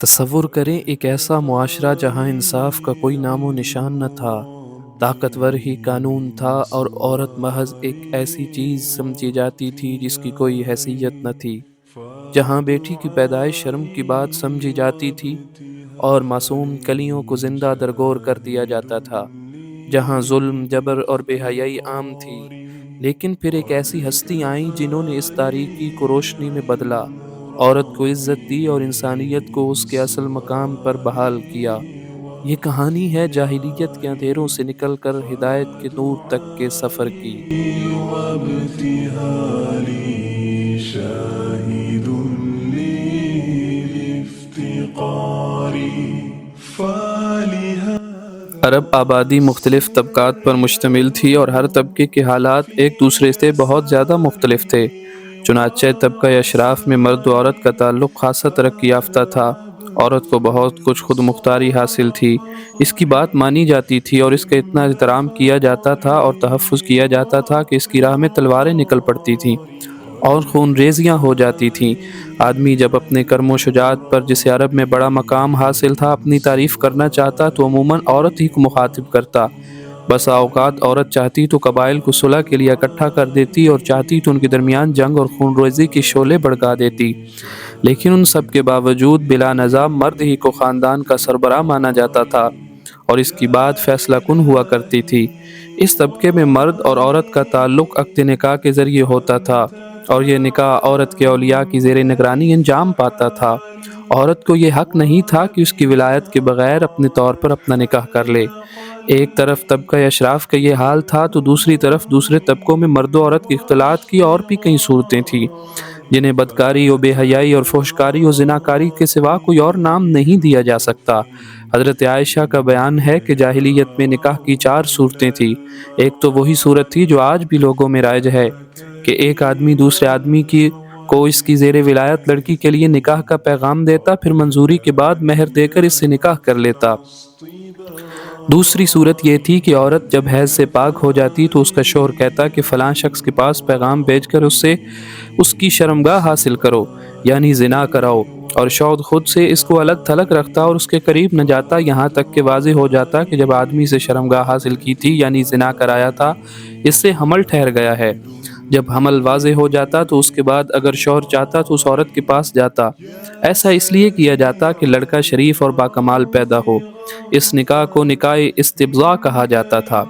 تصور کریں ایک ایسا معاشرہ جہاں انصاف کا کوئی نام و نشان نہ تھا، طاقتور ہی قانون تھا اور عورت محض ایک ایسی چیز سمجھی جاتی تھی جس کی کوئی حیثیت نہ تھی، جہاں بیٹی کی پیدائش شرم کی بات سمجھی جاتی تھی اور معصوم کلیوں کو زندہ درگور کر دیا جاتا تھا، جہاں ظلم، جبر اور بے حیائی عام تھی۔ لیکن پھر ایک ایسی ہستی آئیں جنہوں نے اس تاریکی کو روشنی میں بدلا، عورت کو عزت دی اور انسانیت کو اس کے اصل مقام پر بحال کیا۔ یہ کہانی ہے جاہلیت کے اندھیروں سے نکل کر ہدایت کے نور تک کے سفر کی۔ وابتهالي شاهد للافتقار فلهذا عرب آبادی مختلف طبقات پر مشتمل تھی اور ہر طبقے کے حالات ایک دوسرے سے بہت زیادہ مختلف تھے۔ چنانچہ طبقہ اشراف میں مرد و عورت کا تعلق خاصا ترقی یافتہ تھا۔ عورت کو بہت کچھ خود مختاری حاصل تھی، اس کی بات مانی جاتی تھی اور اس کا اتنا احترام کیا جاتا تھا اور تحفظ کیا جاتا تھا کہ اس کی راہ میں تلواریں نکل پڑتی تھیں اور خون ریزیاں ہو جاتی تھیں۔ آدمی جب اپنے کرم و شجاعت پر، جسے عرب میں بڑا مقام حاصل تھا، اپنی تعریف کرنا چاہتا تو عموماً عورت ہی کو مخاطب کرتا۔ بسا اوقات عورت چاہتی تو قبائل کو صلح کے لیے اکٹھا کر دیتی اور چاہتی تو ان کے درمیان جنگ اور خون ریزی کے شعلے بھڑکا دیتی، لیکن ان سب کے باوجود بلا نظام مرد ہی کو خاندان کا سربراہ مانا جاتا تھا اور اس کی بات فیصلہ کن ہوا کرتی تھی۔ اس طبقے میں مرد اور عورت کا تعلق عقد نکاح کے ذریعے ہوتا تھا اور یہ نکاح عورت کے اولیاء کی زیر نگرانی انجام پاتا تھا۔ عورت کو یہ حق نہیں تھا کہ اس کی ولایت کے بغیر اپنے طور پر اپنا نکاح کر لے۔ ایک طرف طبقہ اشراف کا یہ حال تھا تو دوسری طرف دوسرے طبقوں میں مرد و عورت کے اختلاط کی اور بھی کئی صورتیں تھیں، جنہیں بدکاری و بے حیائی اور فحشکاری و زناکاری کے سوا کوئی اور نام نہیں دیا جا سکتا۔ حضرت عائشہ کا بیان ہے کہ جاہلیت میں نکاح کی 4 صورتیں تھیں۔ ایک تو وہی صورت تھی جو آج بھی لوگوں میں رائج ہے کہ ایک آدمی دوسرے آدمی کو اس کی زیر ولایت لڑکی کے لیے نکاح کا پیغام دیتا، پھر منظوری کے بعد مہر دے کر اس سے نکاح کر لیتا۔ دوسری صورت یہ تھی کہ عورت جب حیض سے پاک ہو جاتی تو اس کا شوہر کہتا کہ فلاں شخص کے پاس پیغام بھیج کر اس کی شرمگاہ حاصل کرو، یعنی زنا کراؤ، اور شوہر خود سے اس کو الگ تھلگ رکھتا اور اس کے قریب نہ جاتا، یہاں تک کہ واضح ہو جاتا کہ جب آدمی سے شرمگاہ حاصل کی تھی یعنی زنا کرایا تھا، اس سے حمل ٹھہر گیا ہے۔ جب حمل واضح ہو جاتا تو اس کے بعد اگر شوہر چاہتا تو اس عورت کے پاس جاتا۔ ایسا اس لیے کیا جاتا کہ لڑکا شریف اور باکمال پیدا ہو۔ اس نکاح کو نکاح استبضاء کہا جاتا تھا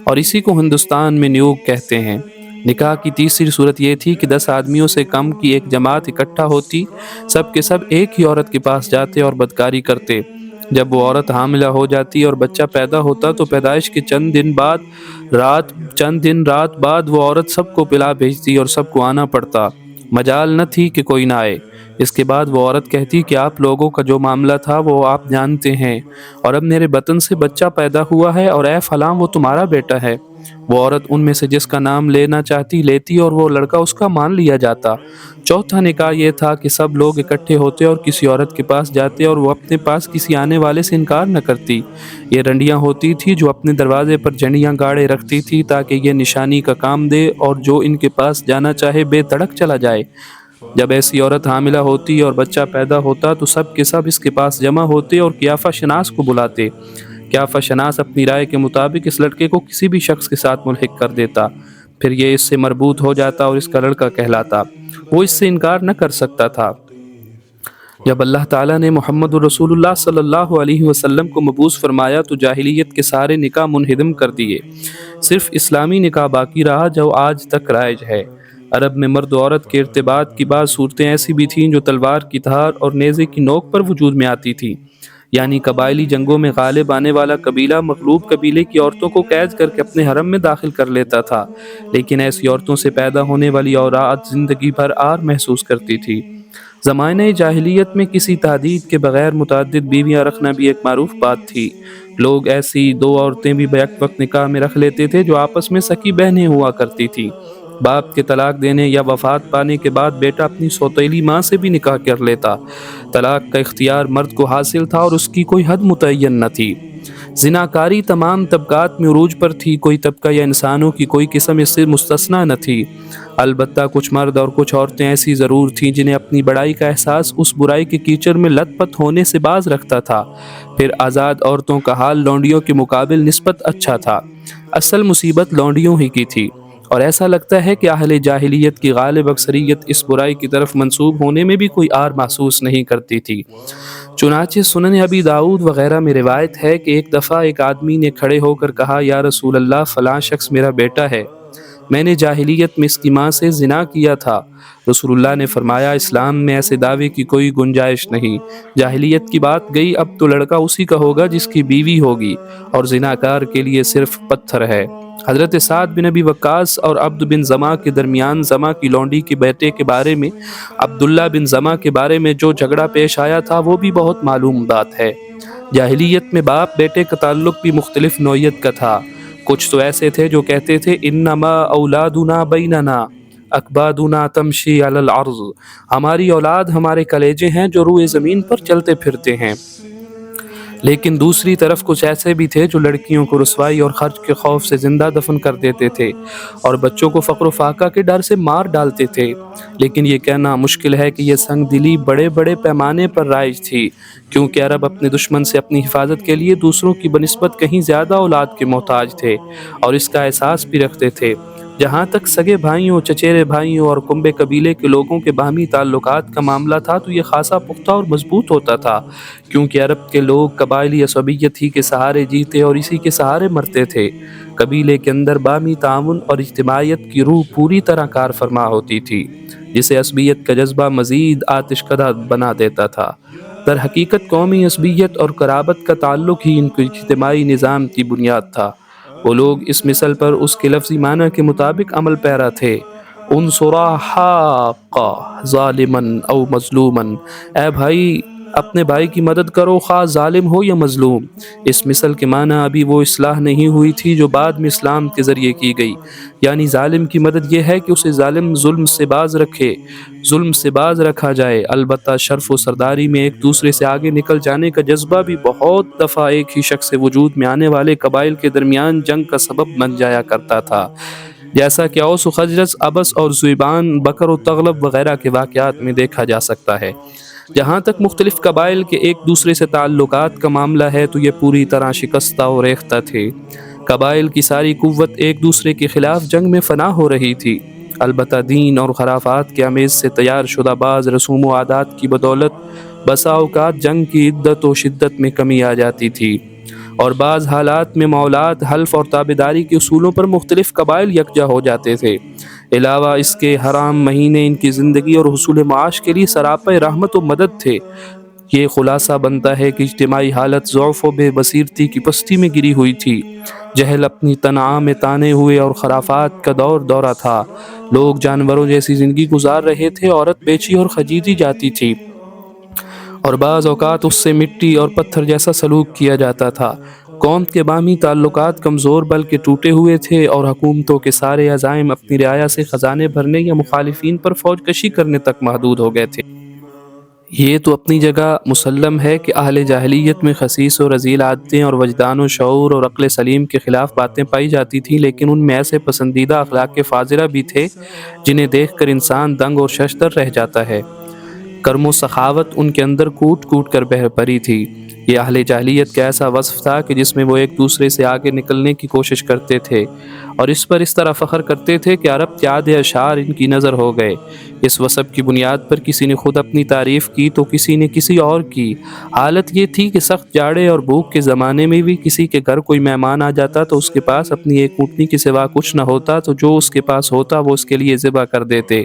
اور اسی کو ہندوستان میں نیوگ کہتے ہیں۔ نکاح کی تیسری صورت یہ تھی کہ 10 آدمیوں سے کم کی ایک جماعت اکٹھا ہوتی، سب کے سب ایک ہی عورت کے پاس جاتے اور بدکاری کرتے۔ جب وہ عورت حاملہ ہو جاتی اور بچہ پیدا ہوتا تو پیدائش کے چند دن رات بعد وہ عورت سب کو پلا بھیجتی اور سب کو آنا پڑتا، مجال نہ تھی کہ کوئی نہ آئے۔ اس کے بعد وہ عورت کہتی کہ آپ لوگوں کا جو معاملہ تھا وہ آپ جانتے ہیں، اور اب میرے بطن سے بچہ پیدا ہوا ہے اور اے فلاں وہ تمہارا بیٹا ہے۔ وہ عورت ان میں سے جس کا نام لینا چاہتی لیتی اور وہ لڑکا اس کا مان لیا جاتا۔ چوتھا نکاح یہ تھا کہ سب لوگ اکٹھے ہوتے اور کسی عورت کے پاس جاتے اور وہ اپنے پاس کسی آنے والے سے انکار نہ کرتی۔ یہ رنڈیاں ہوتی تھی جو اپنے دروازے پر جھنڈیاں گاڑے رکھتی تھی تاکہ یہ نشانی کا کام دے اور جو ان کے پاس جانا چاہے بے دھڑک چلا جائے۔ جب ایسی عورت حاملہ ہوتی اور بچہ پیدا ہوتا تو سب کے سب اس کے پاس جمع ہوتے اور قیافہ شناس کو بلاتے۔ قیافہ شناس اپنی رائے کے مطابق اس لڑکے کو کسی بھی شخص کے ساتھ ملحق کر دیتا، پھر یہ اس سے مربوط ہو جاتا اور اس کا لڑکا کہلاتا۔ وہ اس سے انکار نہ کر سکتا تھا۔ جب اللہ تعالیٰ نے محمد رسول اللہ صلی اللہ علیہ وسلم کو مبعوث فرمایا تو جاہلیت کے سارے نکاح منہدم کر دیے، صرف اسلامی نکاح باقی رہا جو آج تک رائج ہے۔ عرب میں مرد و عورت کے ارتباط کی بعض صورتیں ایسی بھی تھیں جو تلوار کی دھار اور نیزے کی نوک پر وجود میں آتی تھیں، یعنی قبائلی جنگوں میں غالب آنے والا قبیلہ مغلوب قبیلے کی عورتوں کو قید کر کے اپنے حرم میں داخل کر لیتا تھا، لیکن ایسی عورتوں سے پیدا ہونے والی اولاد زندگی بھر عار محسوس کرتی تھی۔ زمانہ جاہلیت میں کسی تحدید کے بغیر متعدد بیویاں رکھنا بھی ایک معروف بات تھی۔ لوگ ایسی 2 عورتیں بھی بیک وقت نکاح میں رکھ لیتے تھے جو آپس میں سکی بہنیں ہوا کرتی تھیں۔ باپ کے طلاق دینے یا وفات پانے کے بعد بیٹا اپنی سوتیلی ماں سے بھی نکاح کر لیتا۔ طلاق کا اختیار مرد کو حاصل تھا اور اس کی کوئی حد متعین نہ تھی۔ زناکاری تمام طبقات میں عروج پر تھی، کوئی طبقہ یا انسانوں کی کوئی قسم اس سے مستثنیٰ نہ تھی۔ البتہ کچھ مرد اور کچھ عورتیں ایسی ضرور تھیں جنہیں اپنی بڑائی کا احساس اس برائی کے کیچڑ میں لت پت ہونے سے باز رکھتا تھا۔ پھر آزاد عورتوں کا حال لونڈیوں کے مقابل نسبت اچھا تھا۔ اصل مصیبت لونڈیوں ہی کی تھی، اور ایسا لگتا ہے کہ اہل جاہلیت کی غالب اکثریت اس برائی کی طرف منسوب ہونے میں بھی کوئی عار محسوس نہیں کرتی تھی۔ چنانچہ سنن ابی داؤد وغیرہ میں روایت ہے کہ ایک دفعہ ایک آدمی نے کھڑے ہو کر کہا، یا رسول اللہ، فلاں شخص میرا بیٹا ہے، میں نے جاہلیت میں اس کی ماں سے زنا کیا تھا۔ رسول اللہ نے فرمایا، اسلام میں ایسے دعوے کی کوئی گنجائش نہیں، جاہلیت کی بات گئی، اب تو لڑکا اسی کا ہوگا جس کی بیوی ہوگی، اور زناکار کے لیے صرف پتھر ہے۔ حضرت سعد بن ابی وقاص اور عبد بن زمع کے درمیان زمع کی لونڈی کے بیٹے کے بارے میں، عبداللہ بن زمع کے بارے میں جو جھگڑا پیش آیا تھا وہ بھی بہت معلوم بات ہے۔ جاہلیت میں باپ بیٹے کا تعلق بھی مختلف نوعیت کا تھا۔ کچھ تو ایسے تھے جو کہتے تھے، انما اولادنا بیننا اکبادنا تمشی علی الارض، ہماری اولاد ہمارے کلیجے ہیں جو روئے زمین پر چلتے پھرتے ہیں۔ لیکن دوسری طرف کچھ ایسے بھی تھے جو لڑکیوں کو رسوائی اور خرچ کے خوف سے زندہ دفن کر دیتے تھے اور بچوں کو فقر و فاقہ کے ڈر سے مار ڈالتے تھے۔ لیکن یہ کہنا مشکل ہے کہ یہ سنگ دلی بڑے بڑے پیمانے پر رائج تھی، کیونکہ عرب اپنے دشمن سے اپنی حفاظت کے لیے دوسروں کی بنسبت کہیں زیادہ اولاد کے محتاج تھے، اور اس کا احساس بھی رکھتے تھے۔ جہاں تک سگے بھائیوں، چچیرے بھائیوں اور کنبے قبیلے کے لوگوں کے باہمی تعلقات کا معاملہ تھا تو یہ خاصا پختہ اور مضبوط ہوتا تھا، کیونکہ عرب کے لوگ قبائلی عصبیت ہی کے سہارے جیتے اور اسی کے سہارے مرتے تھے۔ قبیلے کے اندر باہمی تعاون اور اجتماعیت کی روح پوری طرح کار فرما ہوتی تھی، جسے عصبیت کا جذبہ مزید آتش کدہ بنا دیتا تھا۔ در حقیقت قومی عصبیت اور قرابت کا تعلق ہی ان کے اجتماعی نظام کی بنیاد تھا۔ وہ لوگ اس مثل پر اس کے لفظی معنی کے مطابق عمل پیرا تھے، انصرا حاقا ظالما او مظلوما، اے بھائی اپنے بھائی کی مدد کرو خواہ ظالم ہو یا مظلوم۔ اس مثل کے معنی ابھی وہ اصلاح نہیں ہوئی تھی جو بعد میں اسلام کے ذریعے کی گئی، یعنی ظالم کی مدد یہ ہے کہ اسے ظالم ظلم سے باز رکھے، ظلم سے باز رکھا جائے۔ البتہ شرف و سرداری میں ایک دوسرے سے آگے نکل جانے کا جذبہ بھی بہت دفعہ ایک ہی شخص سے وجود میں آنے والے قبائل کے درمیان جنگ کا سبب بن جایا کرتا تھا، جیسا کہ اوس و خزرج، ابس اور ذیبان، بکر و تغلب وغیرہ کے واقعات میں دیکھا جا سکتا ہے۔ جہاں تک مختلف قبائل کے ایک دوسرے سے تعلقات کا معاملہ ہے تو یہ پوری طرح شکستہ و ریختہ تھے۔ قبائل کی ساری قوت ایک دوسرے کے خلاف جنگ میں فنا ہو رہی تھی۔ البتہ دین اور خرافات کے امیز سے تیار شدہ بعض رسوم و عادات کی بدولت بسا اوقات جنگ کی عدت و شدت میں کمی آ جاتی تھی، اور بعض حالات میں مولات، حلف اور تابعداری کے اصولوں پر مختلف قبائل یکجا ہو جاتے تھے۔ علاوہ اس کے حرام مہینے ان کی زندگی اور حصول معاش کے لیے سراپا رحمت و مدد تھے۔ یہ خلاصہ بنتا ہے کہ اجتماعی حالت ضعف و بے بصیرتی کی پستی میں گری ہوئی تھی، جہل اپنی تنعا میں تانے ہوئے اور خرافات کا دورہ تھا۔ لوگ جانوروں جیسی زندگی گزار رہے تھے، عورت بیچی اور خریدی جاتی تھی، اور بعض اوقات اس سے مٹی اور پتھر جیسا سلوک کیا جاتا تھا۔ قوم کے باہمی تعلقات کمزور بلکہ ٹوٹے ہوئے تھے، اور حکومتوں کے سارے عزائم اپنی رعایا سے خزانے بھرنے یا مخالفین پر فوج کشی کرنے تک محدود ہو گئے تھے۔ یہ تو اپنی جگہ مسلم ہے کہ اہل جاہلیت میں خسیس و رذیل عادتیں اور وجدان و شعور اور عقل سلیم کے خلاف باتیں پائی جاتی تھیں، لیکن ان میں ایسے پسندیدہ اخلاق فاضلہ بھی تھے جنہیں دیکھ کر انسان دنگ اور ششدر رہ جاتا ہے۔ کرم و سخاوت ان کے اندر کوٹ کوٹ کر بہہ پڑی تھی۔ یہ اہل جاہلیت کا ایسا وصف تھا کہ جس میں وہ ایک دوسرے سے آگے نکلنے کی کوشش کرتے تھے، اور اس پر اس طرح فخر کرتے تھے کہ عرب کے آدھے اشعار ان کی نظر ہو گئے۔ اس وصف کی بنیاد پر کسی نے خود اپنی تعریف کی تو کسی نے کسی اور کی۔ حالت یہ تھی کہ سخت جاڑے اور بھوک کے زمانے میں بھی کسی کے گھر کوئی مہمان آ جاتا تو اس کے پاس اپنی ایک اونٹنی کے سوا کچھ نہ ہوتا تو جو اس کے پاس ہوتا وہ اس کے لیے ذبح کر دیتے۔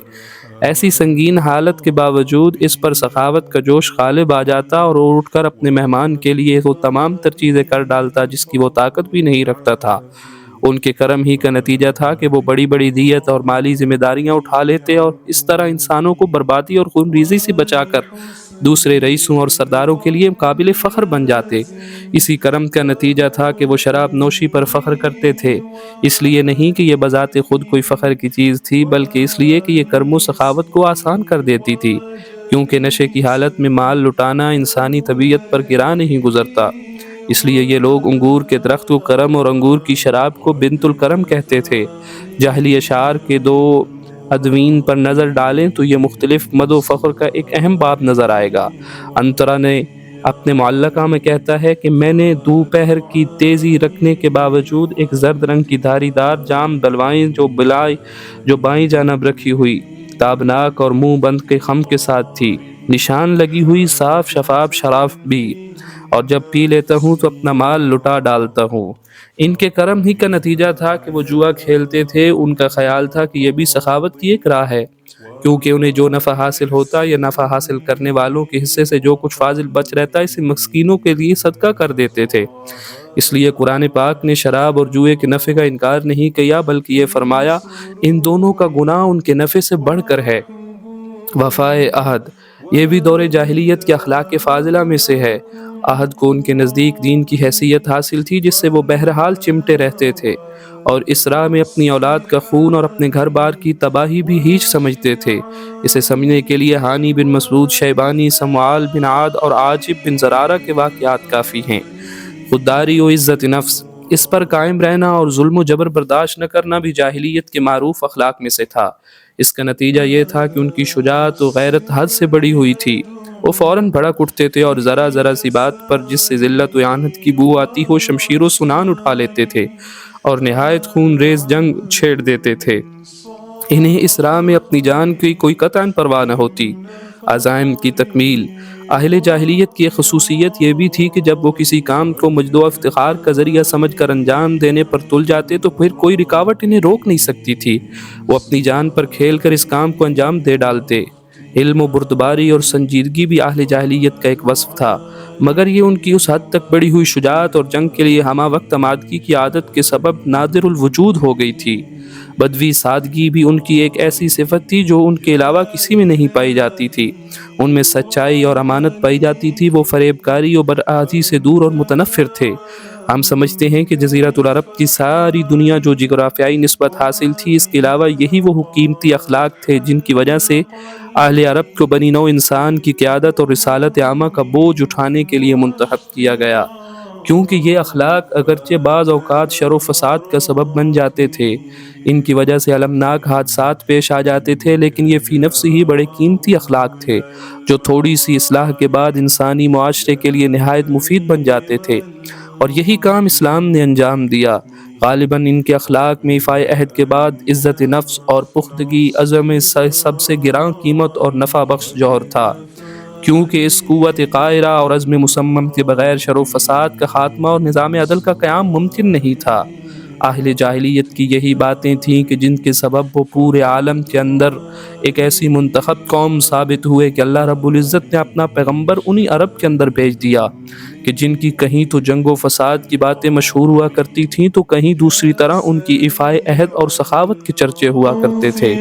ایسی سنگین حالت کے باوجود اس پر سخاوت کا جوش غالب آ جاتا اور وہ اٹھ کر اپنے مہمان کے لیے وہ تمام تر چیزیں کر ڈالتا جس کی وہ طاقت بھی نہیں رکھتا تھا۔ ان کے کرم ہی کا نتیجہ تھا کہ وہ بڑی بڑی دیت اور مالی ذمہ داریاں اٹھا لیتے اور اس طرح انسانوں کو بربادی اور خون ریزی سے بچا کر دوسرے رئیسوں اور سرداروں کے لیے قابل فخر بن جاتے۔ اسی کرم کا نتیجہ تھا کہ وہ شراب نوشی پر فخر کرتے تھے، اس لیے نہیں کہ یہ بذات خود کوئی فخر کی چیز تھی بلکہ اس لیے کہ یہ کرم و سخاوت کو آسان کر دیتی تھی، کیونکہ نشے کی حالت میں مال لٹانا انسانی طبیعت پر گرا نہیں گزرتا۔ اس لیے یہ لوگ انگور کے درخت کو کرم اور انگور کی شراب کو بنت الکرم کہتے تھے۔ جاہلی اشعار کے دو ادوین پر نظر ڈالیں تو یہ مختلف مد و فخر کا ایک اہم باب نظر آئے گا۔ انترا نے اپنے معلقہ میں کہتا ہے کہ میں نے دوپہر کی تیزی رکھنے کے باوجود ایک زرد رنگ کی دھاری دار جام دلوائیں جو بائیں جانب رکھی ہوئی، تابناک اور منہ بند کے خم کے ساتھ تھی، نشان لگی ہوئی صاف شفاف شراب بھی، اور جب پی لیتا ہوں تو اپنا مال لٹا ڈالتا ہوں۔ ان کے کرم ہی کا نتیجہ تھا کہ وہ جوا کھیلتے تھے۔ ان کا خیال تھا کہ یہ بھی سخاوت کی ایک راہ ہے، کیونکہ انہیں جو نفع حاصل ہوتا یا نفع حاصل کرنے والوں کے حصے سے جو کچھ فاضل بچ رہتا اسے مسکینوں کے لیے صدقہ کر دیتے تھے۔ اس لیے قرآن پاک نے شراب اور جوئے کے نفع کا انکار نہیں کیا، بلکہ یہ فرمایا ان دونوں کا گناہ ان کے نفع سے بڑھ کر ہے۔ وفائے عہد، یہ بھی دور جاہلیت کے اخلاق فاضلہ میں سے ہے۔ عہد کو ان کے نزدیک دین کی حیثیت حاصل تھی، جس سے وہ بہرحال چمٹے رہتے تھے، اور اس راہ میں اپنی اولاد کا خون اور اپنے گھر بار کی تباہی بھی ہیچ سمجھتے تھے۔ اسے سمجھنے کے لیے ہانی بن مسعود شیبانی، سمعال بن عاد اور عاجب بن زرارہ کے واقعات کافی ہیں۔ خودداری و عزت نفس، اس پر قائم رہنا اور ظلم و جبر برداشت نہ کرنا بھی جاہلیت کے معروف اخلاق میں سے تھا۔ اس کا نتیجہ یہ تھا کہ ان کی شجاعت و غیرت حد سے بڑی ہوئی تھی۔ وہ فوراً بھڑک اٹھتے تھے اور ذرا ذرا سی بات پر جس سے ذلت و اہانت کی بو آتی ہو شمشیر و سنان اٹھا لیتے تھے اور نہایت خون ریز جنگ چھیڑ دیتے تھے۔ انہیں اس راہ میں اپنی جان کی کوئی قطعاً پرواہ نہ ہوتی۔ عزائم کی تکمیل، اہل جاہلیت کی ایک خصوصیت یہ بھی تھی کہ جب وہ کسی کام کو مجد و افتخار کا ذریعہ سمجھ کر انجام دینے پر تل جاتے تو پھر کوئی رکاوٹ انہیں روک نہیں سکتی تھی۔ وہ اپنی جان پر کھیل کر اس کام کو انجام دے ڈالتے۔ علم و بردباری اور سنجیدگی بھی اہل جاہلیت کا ایک وصف تھا، مگر یہ ان کی اس حد تک بڑھی ہوئی شجاعت اور جنگ کے لیے ہمہ وقت آمادگی کی عادت کے سبب نادر الوجود ہو گئی تھی۔ بدوی سادگی بھی ان کی ایک ایسی صفت تھی جو ان کے علاوہ کسی میں نہیں پائی جاتی تھی۔ ان میں سچائی اور امانت پائی جاتی تھی۔ وہ فریب کاری و برآتی سے دور اور متنفر تھے۔ ہم سمجھتے ہیں کہ جزیرۃ العرب کی ساری دنیا جو جغرافیائی نسبت حاصل تھی، اس کے علاوہ یہی وہ قیمتی اخلاق تھے جن کی وجہ سے اہل عرب کو بنی نوع انسان کی قیادت اور رسالت عامہ کا بوجھ اٹھانے کے لیے منتخب کیا گیا، کیونکہ یہ اخلاق اگرچہ بعض اوقات شر و فساد کا سبب بن جاتے تھے، ان کی وجہ سے المناک حادثات پیش آ جاتے تھے، لیکن یہ فی نفس ہی بڑے قیمتی اخلاق تھے جو تھوڑی سی اصلاح کے بعد انسانی معاشرے کے لیے نہایت مفید بن جاتے تھے، اور یہی کام اسلام نے انجام دیا۔ غالباً ان کے اخلاق میں ایفائے عہد کے بعد عزت نفس اور پختگی عزم سب سے گراں قیمت اور نفع بخش جوہر تھا، کیونکہ اس قوت قاہرہ اور عزم مصمم کے بغیر شر و فساد کا خاتمہ اور نظام عدل کا قیام ممکن نہیں تھا۔ اہل جاہلیت کی یہی باتیں تھیں کہ جن کے سبب وہ پورے عالم کے اندر ایک ایسی منتخب قوم ثابت ہوئے کہ اللہ رب العزت نے اپنا پیغمبر انہی عرب کے اندر بھیج دیا کہ جن کی کہیں تو جنگ و فساد کی باتیں مشہور ہوا کرتی تھیں تو کہیں دوسری طرح ان کی ایفائے عہد اور سخاوت کے چرچے ہوا کرتے تھے۔